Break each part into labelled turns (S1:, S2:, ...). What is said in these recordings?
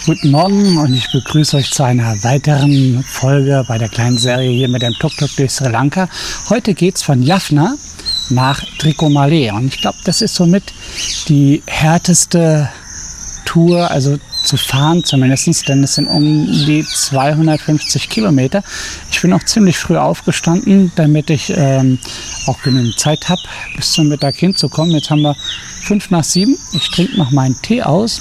S1: Guten Morgen und ich begrüße euch zu einer weiteren Folge bei der kleinen Serie hier mit dem Tuk-Tuk durch Sri Lanka. Heute geht es von Jaffna nach Trincomalee und ich glaube, das ist somit die härteste Tour, also zu fahren zumindest, denn es sind um die 250 Kilometer. Ich bin auch ziemlich früh aufgestanden, damit ich auch genügend Zeit habe, bis zum Mittag hinzukommen. Jetzt haben wir 5 nach 7. Ich trinke noch meinen Tee aus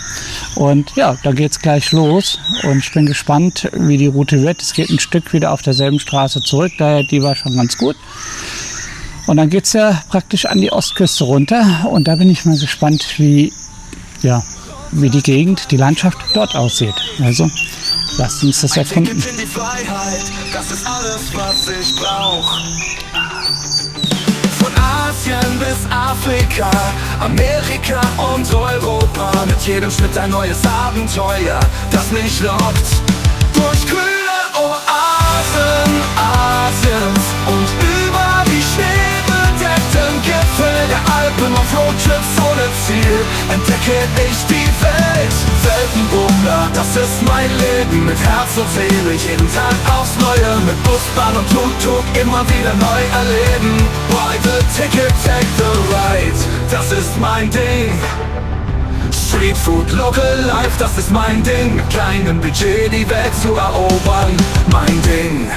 S1: und ja, da geht es gleich los und ich bin gespannt, wie die Route wird. Es geht ein Stück wieder auf derselben Straße zurück, daher die war schon ganz gut. Und dann geht es ja praktisch an die Ostküste runter und da bin ich mal gespannt, wie die Gegend, die Landschaft dort aussieht. Also lasst uns das erkunden.
S2: In die Freiheit, das ist alles, was ich brauch. Von Asien bis Afrika, Amerika und Europa. Mit jedem Schritt ein neues Abenteuer, das mich lockt. Durch grüne Oasen Asiens und über die schneebedeckten Gipfel der Alpen auf Roadtrips ohne Ziel entdecke ich die Welt. Weltenbummler, das ist mein Leben mit Herz und Seele, jeden Tag aufs Neue, mit Bus, Bahn und Tuk-Tuk immer wieder neu erleben. Buy the ticket, take the ride, das ist mein Ding. Street Food, Local Life, das ist mein Ding. Mit kleinem Budget die Welt zu erobern, mein Ding.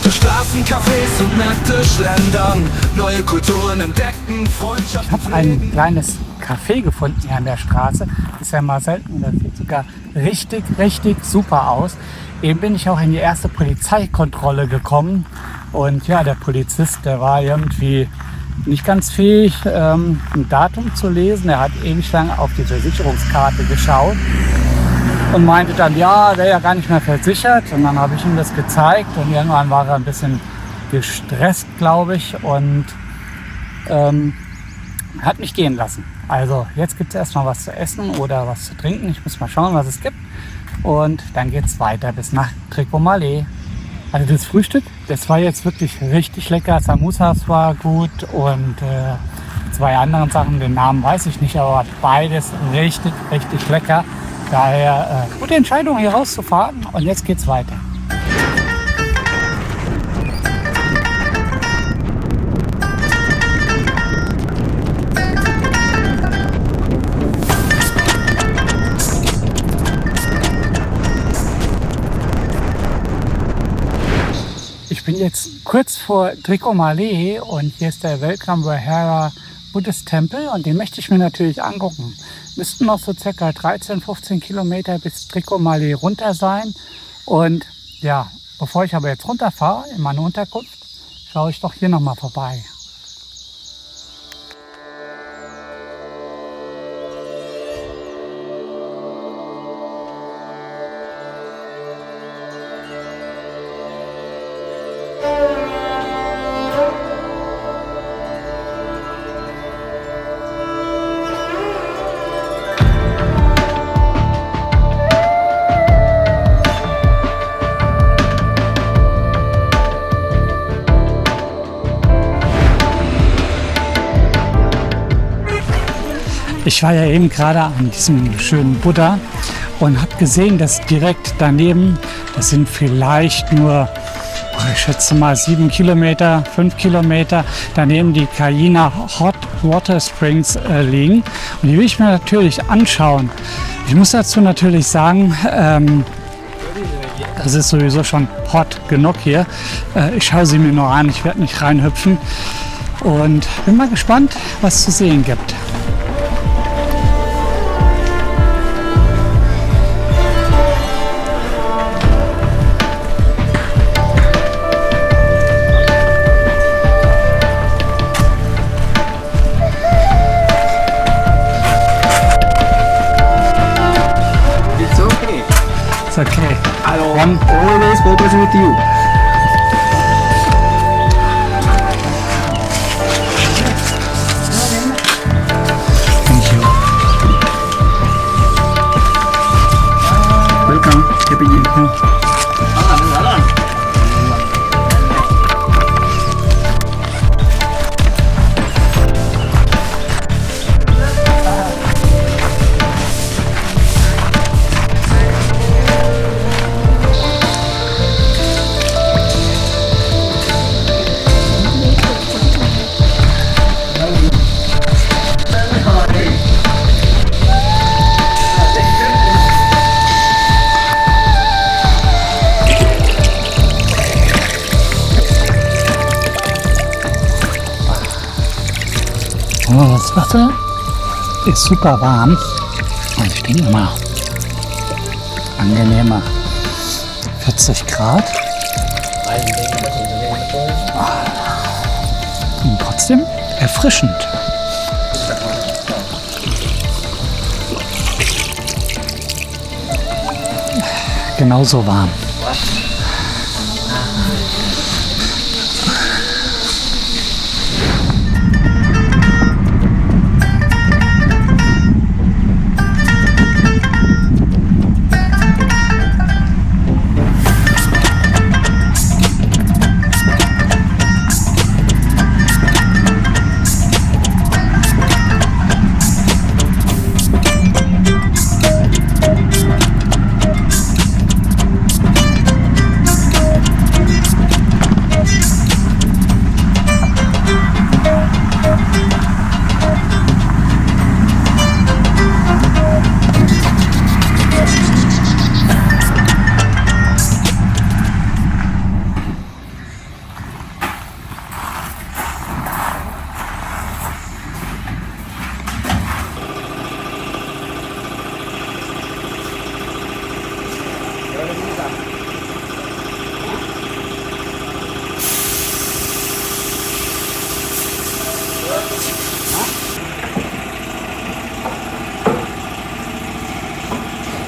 S2: Durch Straßen, Cafés und Märkte schlendern, neue Kulturen entdecken, Freundschaften.
S1: Ich habe ein kleines Café gefunden hier an der Straße. Ist ja mal selten und das sieht sogar richtig super aus. Eben bin ich auch in die erste Polizeikontrolle gekommen und ja, der Polizist, der war irgendwie nicht ganz fähig, ein Datum zu lesen. Er hat ewig lang auf die Versicherungskarte geschaut und meinte dann, ja, wäre ja gar nicht mehr versichert. Und dann habe ich ihm das gezeigt und irgendwann war er ein bisschen gestresst, glaube ich, und hat mich gehen lassen. Also jetzt gibt es erstmal was zu essen oder was zu trinken. Ich muss mal schauen, was es gibt. Und dann geht es weiter bis nach Trincomalee. Also das Frühstück, das war jetzt wirklich richtig lecker. Samosas war gut und zwei anderen Sachen, den Namen weiß ich nicht, aber beides richtig lecker. Daher gute Entscheidung, hier rauszufahren und jetzt geht's weiter. Ich bin jetzt kurz vor Trincomalee und hier ist der Welcome Vihara Buddhist Tempel und den möchte ich mir natürlich angucken. Müssten noch so circa 13-15 Kilometer bis Trincomalee runter sein. Und ja, bevor ich aber jetzt runterfahre in meine Unterkunft, schaue ich doch hier nochmal vorbei. Ich war ja eben gerade an diesem schönen Buddha und habe gesehen, dass direkt daneben, das sind vielleicht nur, ich schätze mal 7 Kilometer, 5 Kilometer, daneben die Kayina Hot Water Springs liegen. Und die will ich mir natürlich anschauen. Ich muss dazu natürlich sagen, das ist sowieso schon hot genug hier. Ich schaue sie mir nur an, ich werde nicht reinhüpfen und bin mal gespannt, was es zu sehen gibt. It's okay.
S3: I'll always focus with you.
S1: Thank you.
S3: Welcome. Happy New Year.
S1: Das Wasser ist super warm. Und ich denke mal, angenehme 40 Grad. Und trotzdem erfrischend. Genauso warm.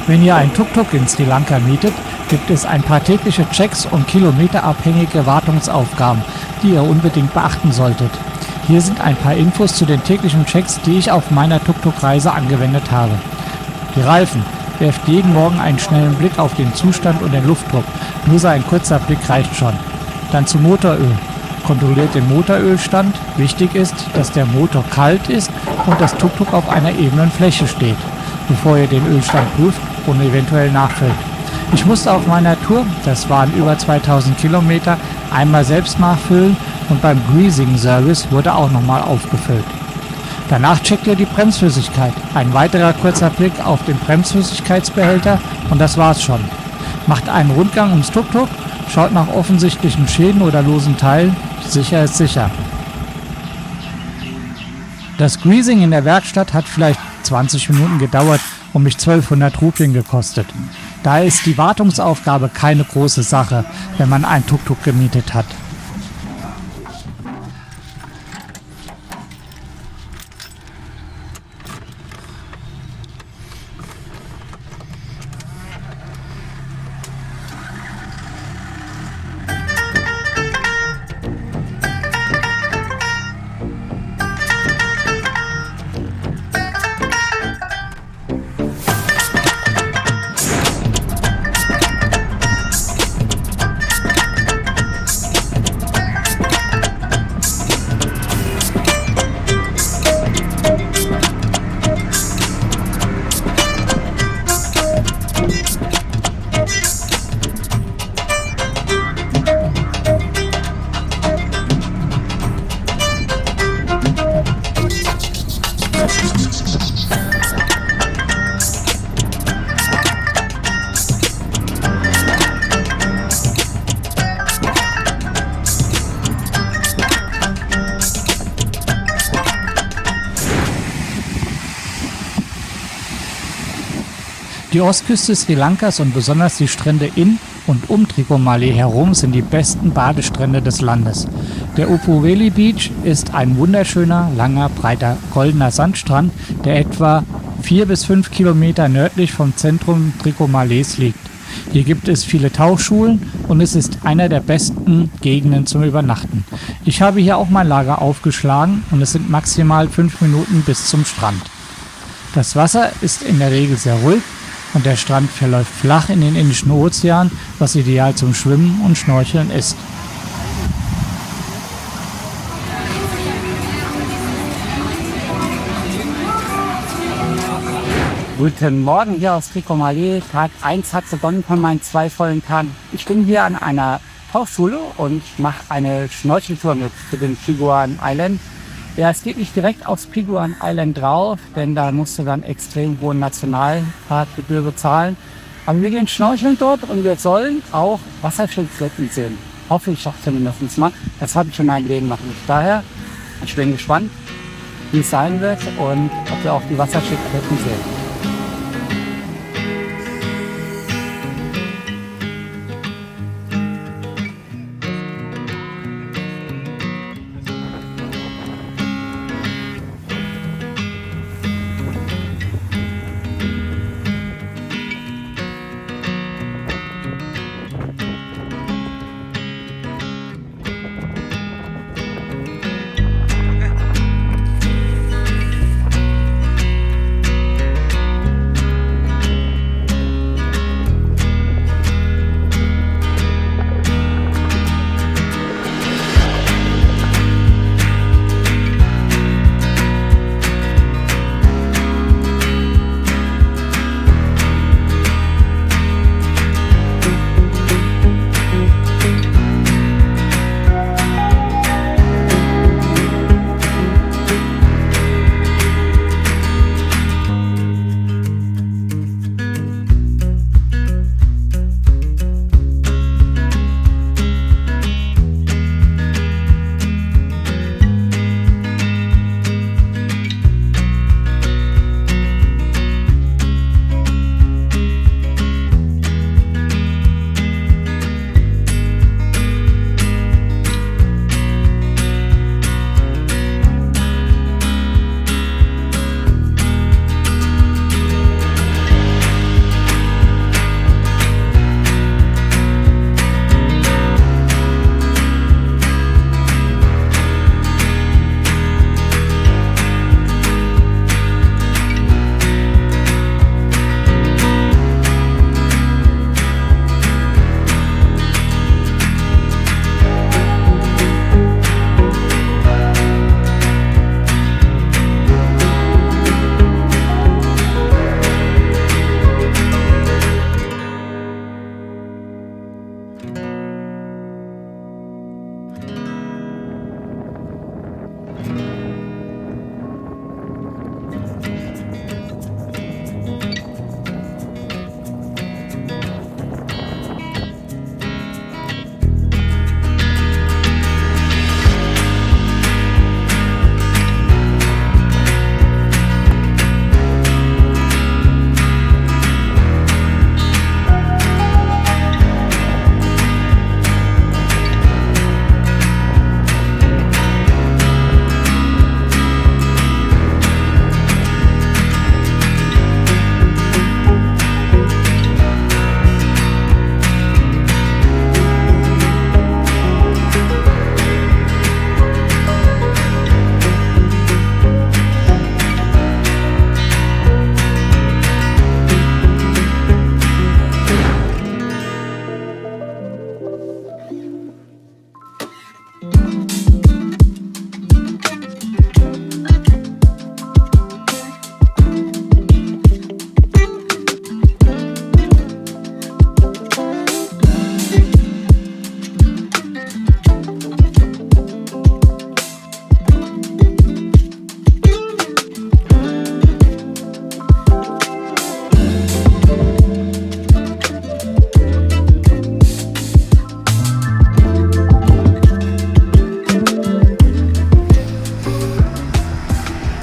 S1: Wenn ihr ein Tuk-Tuk in Sri Lanka mietet, gibt es ein paar tägliche Checks und kilometerabhängige Wartungsaufgaben, die ihr unbedingt beachten solltet. Hier sind ein paar Infos zu den täglichen Checks, die ich auf meiner Tuk-Tuk-Reise angewendet habe. Die Reifen. Werft jeden Morgen einen schnellen Blick auf den Zustand und den Luftdruck. Nur so ein kurzer Blick reicht schon. Dann zum Motoröl. Kontrolliert den Motorölstand. Wichtig ist, dass der Motor kalt ist und das Tuk-Tuk auf einer ebenen Fläche steht, bevor ihr den Ölstand prüft und eventuell nachfüllt. Ich musste auf meiner Tour, das waren über 2000 Kilometer, einmal selbst nachfüllen und beim Greasing Service wurde auch nochmal aufgefüllt. Danach checkt ihr die Bremsflüssigkeit. Ein weiterer kurzer Blick auf den Bremsflüssigkeitsbehälter und das war's schon. Macht einen Rundgang ums Tuk-Tuk, schaut nach offensichtlichen Schäden oder losen Teilen. Sicher ist sicher. Das Greasing in der Werkstatt hat vielleicht 20 Minuten gedauert und mich 1200 Rupien gekostet. Daher ist die Wartungsaufgabe keine große Sache, wenn man ein Tuk-Tuk gemietet hat. Die Ostküste Sri Lankas und besonders die Strände in und um Tricomalee herum sind die besten Badestrände des Landes. Der Upuveli Beach ist ein wunderschöner, langer, breiter, goldener Sandstrand, der etwa 4 bis 5 Kilometer nördlich vom Zentrum Tricomalees liegt. Hier gibt es viele Tauchschulen und es ist einer der besten Gegenden zum Übernachten. Ich habe hier auch mein Lager aufgeschlagen und es sind maximal 5 Minuten bis zum Strand. Das Wasser ist in der Regel sehr ruhig und der Strand verläuft flach in den Indischen Ozean, was ideal zum Schwimmen und Schnorcheln ist.
S4: Guten Morgen hier aus Tricomalee. Tag 1 hat begonnen von meinen 2 vollen Tagen. Ich bin hier an einer Tauchschule und mache eine Schnorcheltour mit zu den Piguan Island. Ja, es geht nicht direkt aufs Piguan Island drauf, denn da musst du dann extrem hohe Nationalparkgebühr bezahlen. Aber wir gehen schnorcheln dort und wir sollen auch Wasserschildkröten sehen. Hoffe ich doch zumindest mal. Das habe ich schon ein Leben noch nicht. Daher, ich bin gespannt. wie es sein wird und ob wir auch die Wasserschildkröten sehen.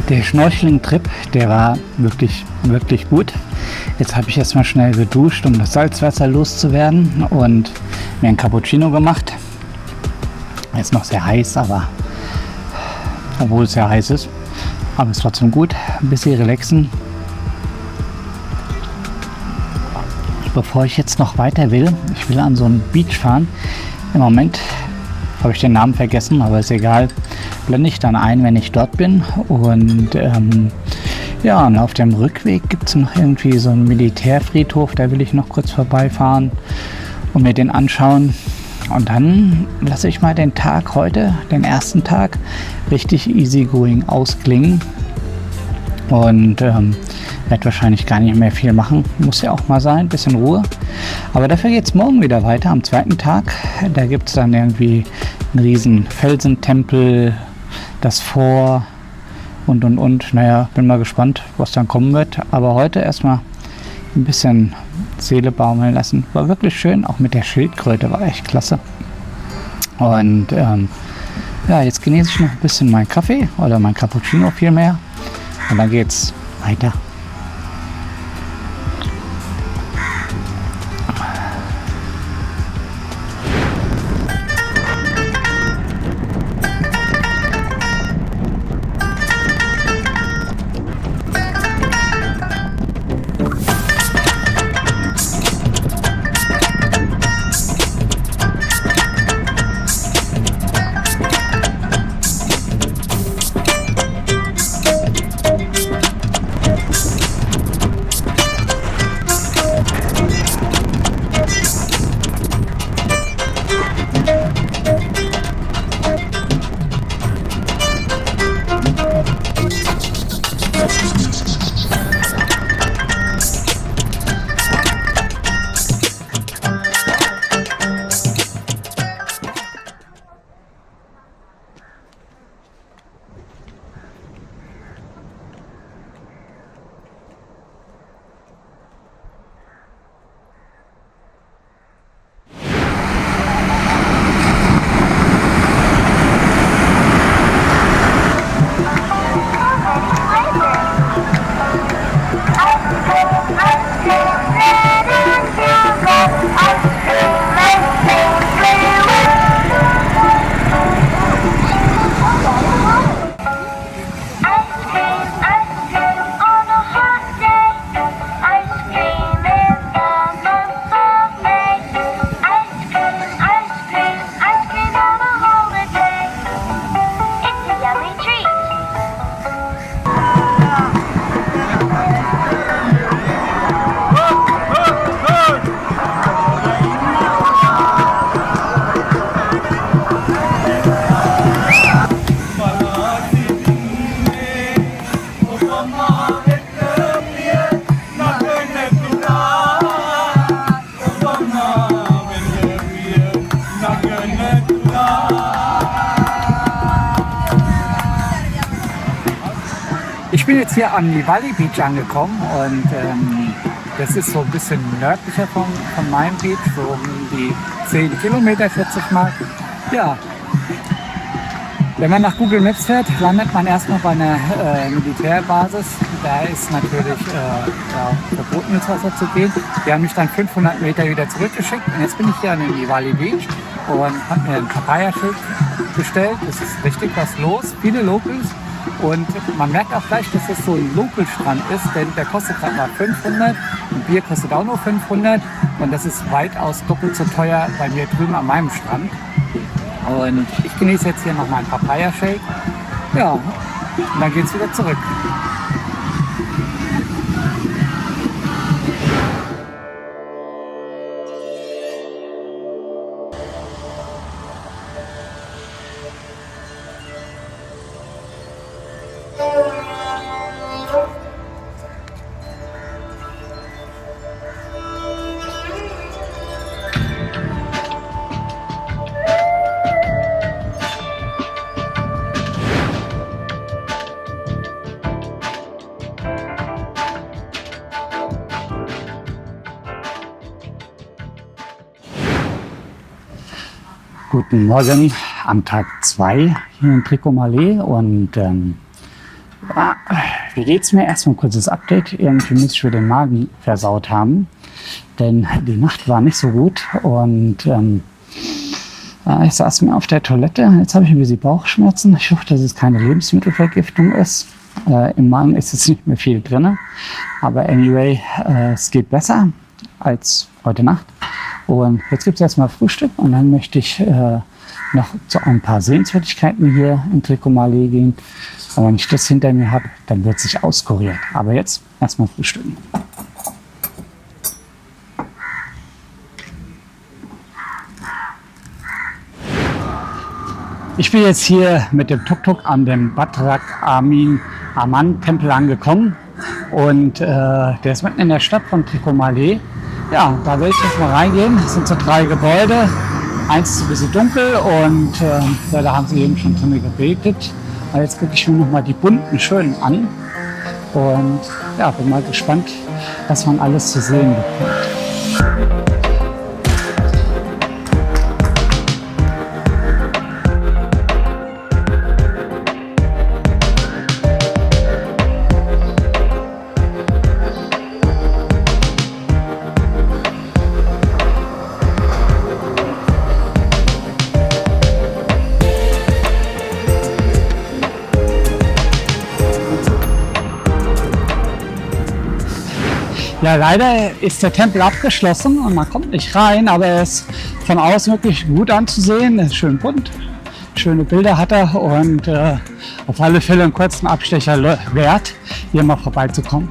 S1: Der Schnorcheling-Trip, der war wirklich, wirklich gut. Jetzt habe ich erstmal schnell geduscht, um das Salzwasser loszuwerden und mir ein Cappuccino gemacht. Ist noch sehr heiß, aber obwohl es sehr heiß ist, aber es ist trotzdem gut. Ein bisschen relaxen. Bevor ich jetzt noch weiter will, ich will an so einen Beach fahren. Im Moment habe ich den Namen vergessen, aber ist egal. Blende ich dann ein, wenn ich dort bin. Und ja, und auf dem Rückweg gibt es noch irgendwie so einen Militärfriedhof. Da will ich noch kurz vorbeifahren und mir den anschauen. Und dann lasse ich mal den Tag heute, den ersten Tag, richtig easygoing ausklingen. Und werde wahrscheinlich gar nicht mehr viel machen. Muss ja auch mal sein, bisschen Ruhe. Aber dafür geht es morgen wieder weiter, am zweiten Tag. Da gibt es dann irgendwie einen riesen Felsentempel, das Fort und. Naja, bin mal gespannt, was dann kommen wird. Aber heute erstmal ein bisschen Seele baumeln lassen. War wirklich schön, auch mit der Schildkröte, war echt klasse. Und Ja, jetzt genieße ich noch ein bisschen meinen Kaffee oder mein Cappuccino vielmehr. Und dann geht's weiter. Ich bin jetzt hier am Nivali Beach angekommen und das ist so ein bisschen nördlicher von meinem Beach, so um die 10 Kilometer, schätze ich mal. Ja, wenn man nach Google Maps fährt, landet man erstmal bei einer Militärbasis. Da ist natürlich verboten, ins Wasser zu gehen. Die haben mich dann 500 Meter wieder zurückgeschickt und jetzt bin ich hier an dem Nivali Beach und habe mir ein Papaya-Schild bestellt. Es ist richtig was los, viele Locals. Und man merkt auch gleich, dass das so ein Local-Strand ist, denn der kostet gerade mal 500, ein Bier kostet auch nur 500 und das ist weitaus doppelt so teuer bei mir drüben an meinem Strand. Und ich genieße jetzt hier noch meinen Papaya-Shake. Ja, und dann geht's wieder zurück. Guten Morgen am Tag 2 hier in Trincomalee und wie geht's mir? Erstmal ein kurzes Update. Irgendwie muss ich für den Magen versaut haben, denn die Nacht war nicht so gut und ich saß mir auf der Toilette. Jetzt habe ich ein bisschen Bauchschmerzen. Ich hoffe, dass es keine Lebensmittelvergiftung ist. Im Magen ist jetzt nicht mehr viel drin, aber anyway, es geht besser als heute Nacht. Und jetzt gibt es erstmal Frühstück und dann möchte ich noch zu ein paar Sehenswürdigkeiten hier in Trincomalee gehen. Aber wenn ich das hinter mir habe, dann wird sich auskuriert. Aber jetzt erstmal frühstücken. Ich bin jetzt hier mit dem Tuk-Tuk an dem Batrak Aman Tempel angekommen. Und der ist mitten in der Stadt von Trincomalee. Ja, da will ich jetzt mal reingehen. Das sind so 3 Gebäude. Eins ist ein bisschen dunkel und da haben sie eben schon drin gebetet. Aber jetzt gucke ich mir noch mal die bunten schönen an. Und ja, bin mal gespannt, was man alles zu sehen bekommt. Ja, leider ist der Tempel abgeschlossen und man kommt nicht rein, aber er ist von außen wirklich gut anzusehen. Er ist schön bunt, schöne Bilder hat er und auf alle Fälle einen kurzen Abstecher wert, hier mal vorbeizukommen.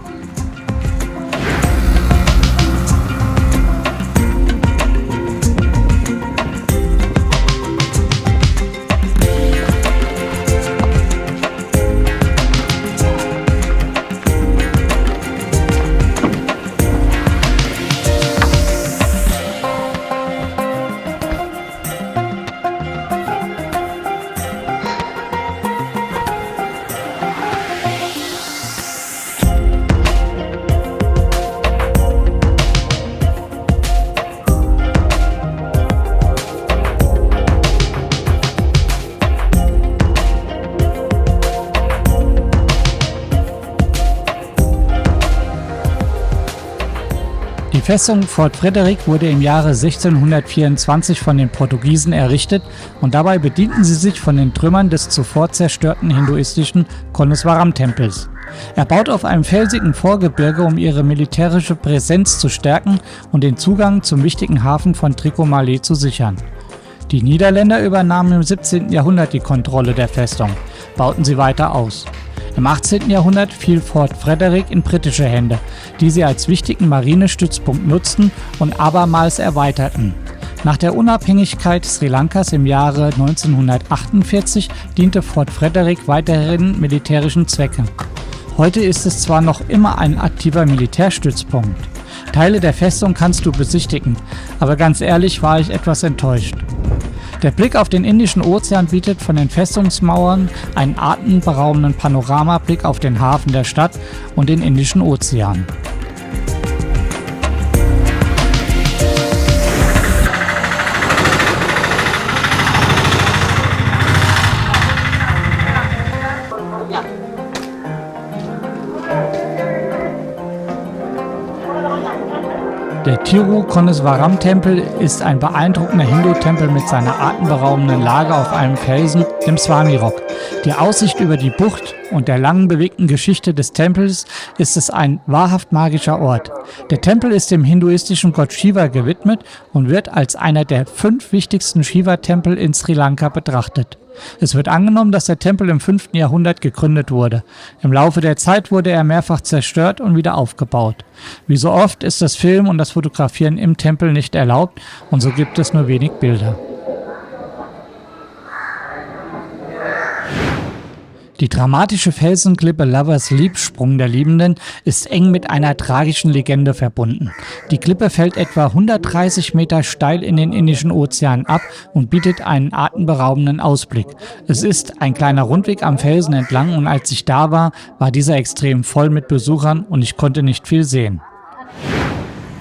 S1: Die Festung Fort Frederick wurde im Jahre 1624 von den Portugiesen errichtet und dabei bedienten sie sich von den Trümmern des zuvor zerstörten hinduistischen Koneswaram-Tempels. Erbaut auf einem felsigen Vorgebirge, um ihre militärische Präsenz zu stärken und den Zugang zum wichtigen Hafen von Trincomalee zu sichern. Die Niederländer übernahmen im 17. Jahrhundert die Kontrolle der Festung, bauten sie weiter aus. Im 18. Jahrhundert fiel Fort Frederick in britische Hände, die sie als wichtigen Marinestützpunkt nutzten und abermals erweiterten. Nach der Unabhängigkeit Sri Lankas im Jahre 1948 diente Fort Frederick weiterhin militärischen Zwecken. Heute ist es zwar noch immer ein aktiver Militärstützpunkt. Teile der Festung kannst du besichtigen, aber ganz ehrlich war ich etwas enttäuscht. Der Blick auf den Indischen Ozean bietet von den Festungsmauern einen atemberaubenden Panoramablick auf den Hafen der Stadt und den Indischen Ozean. Der Thiru-Koneswaram-Tempel ist ein beeindruckender Hindu-Tempel mit seiner atemberaubenden Lage auf einem Felsen, dem Swami Rock. Die Aussicht über die Bucht und der langen bewegten Geschichte des Tempels ist es ein wahrhaft magischer Ort. Der Tempel ist dem hinduistischen Gott Shiva gewidmet und wird als einer der 5 wichtigsten Shiva-Tempel in Sri Lanka betrachtet. Es wird angenommen, dass der Tempel im 5. Jahrhundert gegründet wurde. Im Laufe der Zeit wurde er mehrfach zerstört und wieder aufgebaut. Wie so oft ist das Filmen und das Fotografieren im Tempel nicht erlaubt und so gibt es nur wenig Bilder. Die dramatische Felsenklippe Lovers Leap, Sprung der Liebenden, ist eng mit einer tragischen Legende verbunden. Die Klippe fällt etwa 130 Meter steil in den Indischen Ozean ab und bietet einen atemberaubenden Ausblick. Es ist ein kleiner Rundweg am Felsen entlang und als ich da war, war dieser extrem voll mit Besuchern und ich konnte nicht viel sehen.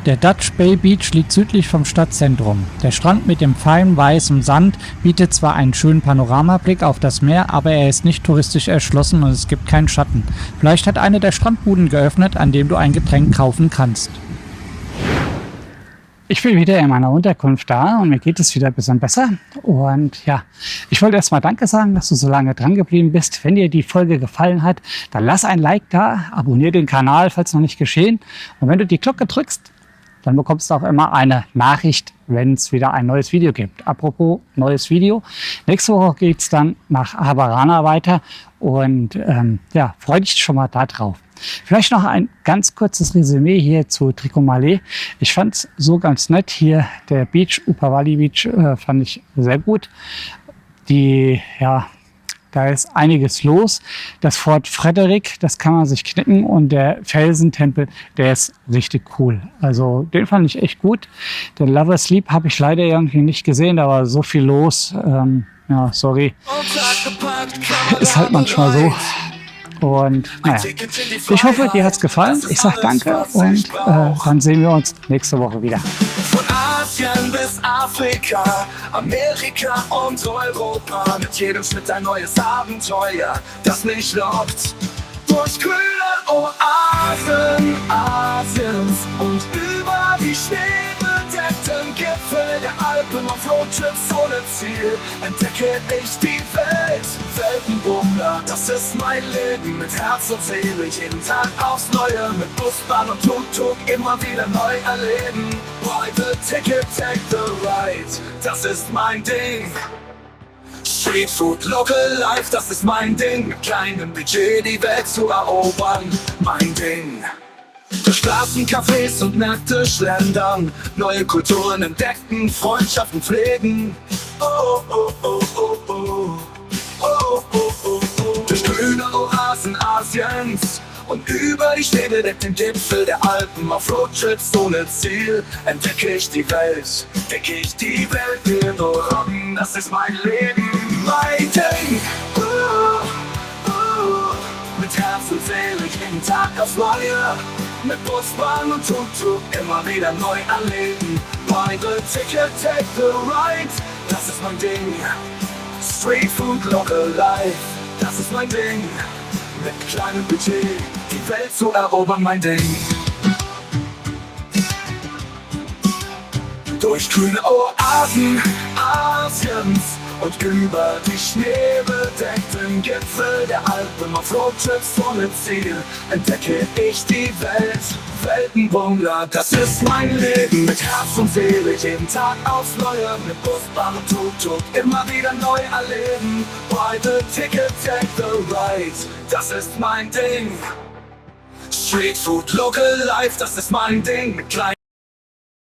S1: Der Dutch Bay Beach liegt südlich vom Stadtzentrum. Der Strand mit dem feinen weißen Sand bietet zwar einen schönen Panoramablick auf das Meer, aber er ist nicht touristisch erschlossen und es gibt keinen Schatten. Vielleicht hat eine der Strandbuden geöffnet, an dem du ein Getränk kaufen kannst. Ich bin wieder in meiner Unterkunft da und mir geht es wieder ein bisschen besser. Und ja, ich wollte erstmal Danke sagen, dass du so lange dran geblieben bist. Wenn dir die Folge gefallen hat, dann lass ein Like da, abonniere den Kanal, falls noch nicht geschehen. Und wenn du die Glocke drückst, dann bekommst du auch immer eine Nachricht, wenn es wieder ein neues Video gibt. Apropos neues Video. Nächste Woche geht es dann nach Habarana weiter und ja, freue dich schon mal da drauf. Vielleicht noch ein ganz kurzes Resümee hier zu Trincomalee. Ich fand es so ganz nett hier, der Beach, Upavali Beach, fand ich sehr gut. Da ist einiges los. Das Fort Frederick, das kann man sich knicken und der Felsentempel, der ist richtig cool. Also den fand ich echt gut. Den Lovers Leap habe ich leider irgendwie nicht gesehen, da war so viel los. Ja, sorry. Ist halt manchmal so. Und naja, ich hoffe, dir hat's gefallen. Ich sag danke und dann sehen wir uns nächste Woche wieder.
S2: Von Asien bis Afrika, Amerika und Europa. Mit jedem Schritt ein neues Abenteuer, das mich lockt. Durch kühle Oasen Asiens und über die schneebedeckten Gipfel der Alpen auf Roadtrips ohne Ziel entdecke ich die Welt. Weltenbummler, das ist mein Leben, mit Herz und Seele, jeden Tag aufs Neue, mit Bus, Bahn und Tuk-Tuk immer wieder neu erleben. Buy the ticket, take the ride, das ist mein Ding. Street Food, Local Life, das ist mein Ding. Mit kleinem Budget die Welt zu erobern, mein Ding. Durch Straßen, Cafés und Märkte schlendern, neue Kulturen entdecken, Freundschaften pflegen. Oh, oh, oh, oh, oh. Oh, oh, oh, oh. Durch grüne Oasen Asiens und über die Städte deck den Gipfel der Alpen auf Roadtrips ohne Ziel entdecke ich die Welt, will nur rocken, das ist mein Leben, mein Ding. Mit Herz und Seele jeden Tag aufs Neue, mit Bus, Bahn und Tuk-Tuk immer wieder neu erleben. Buy the ticket, take the ride, das ist mein Ding. Street Food, Local Life, das ist mein Ding. Mit kleinem Budget die Welt zu erobern, mein Ding. Durch grüne Oasen Asiens und über die schneebedeckten Gipfel der Alpen auf Roadtrips ohne Ziel entdecke ich die Welt. Weltenbummler, das ist mein Leben, mit Herz und Seele jeden Tag aufs Neue, mit Bus, Bahn und Tuk-Tuk immer wieder neu erleben. Buy the ticket, take the ride, das ist mein Ding. Street Food, Local Life, das ist mein Ding, mit kleinen